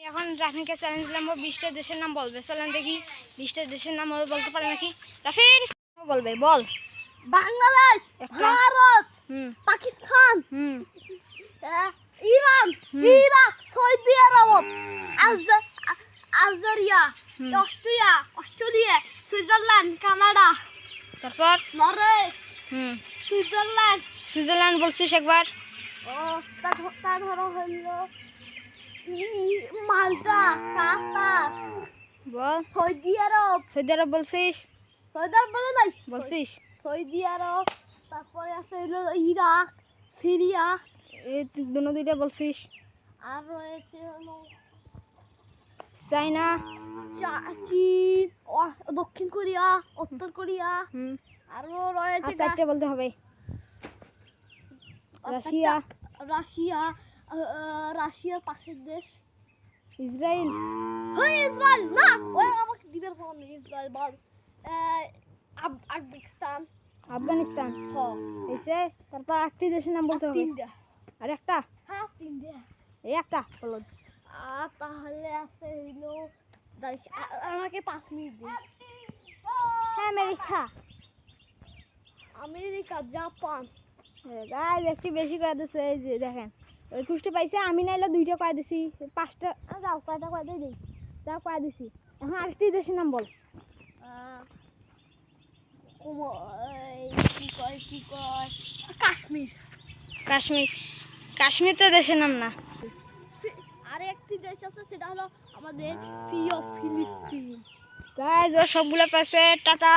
এখন রাফিনকে চ্যালেঞ্জ দিলাম, ও 20টা দেশের নাম বলবে। চলেন দেখি 20টা দেশের নাম ও বলতে পারে নাকি। রাফিন বলবে, বল। Bangladesh, Bharat, Pakistan, Iran, Iraq, Saudi Arabia, Algeria, Australia, Switzerland, Canada, তারপর নরওয়ে, সুইজারল্যান্ড। সুইজারল্যান্ড বলছিস একবার। ও তা ধরো হলো মাল্টা, কাতার, বল। সৌদি আরব। সৌদি আরব বলছিস? সৌদি আরব বলে নাই, বলছিস? সৌদি আরব, তারপরে আছে হলো ইরাক, সিরিয়া, এই দুইটা বলছিস। আর রয়েছে হলো চাইনা, চীন, দক্ষিণ কোরিয়া, উত্তর কোরিয়া, আরো রয়েছে 4টা বলতে হবে। রাশিয়া, রাশিয়ার পাশের দেশ ইসরায়েল। ইসরায়েল না, ওই আমাকে দিবের ফোন নেই। ইসরায়েল বল। আফগানিস্তান, আফগানিস্তান হয়েছে। তারপর 8টি দেশের নাম বলতে হবে। আর একটা? হ্যাঁ, 3টা। এই একটা বলো। আর তাহলে আছে হইলো আমাকে 5 মিনিট দিন। America, Japan. গাইস একটু বেশি করে দিছে। এই যে দেখেন, ওই 21টা পাইছে, আমি নাইলে 2টা কয়ে দিছি। 5টা যাও, কয়টা কয়ে দেই, যাও কয়ে দিছি। এখন আরেকটি দেশের নাম বল। কি কয় কাশ্মীর। কাশ্মীর। কাশ্মীর তো দেশের নাম না। আর একটি দেশ আছে, সেটা হলো আমাদের প্রিয় ফিলিস্তিন। গাইস ও সবগুলো পাইছে। টাটা।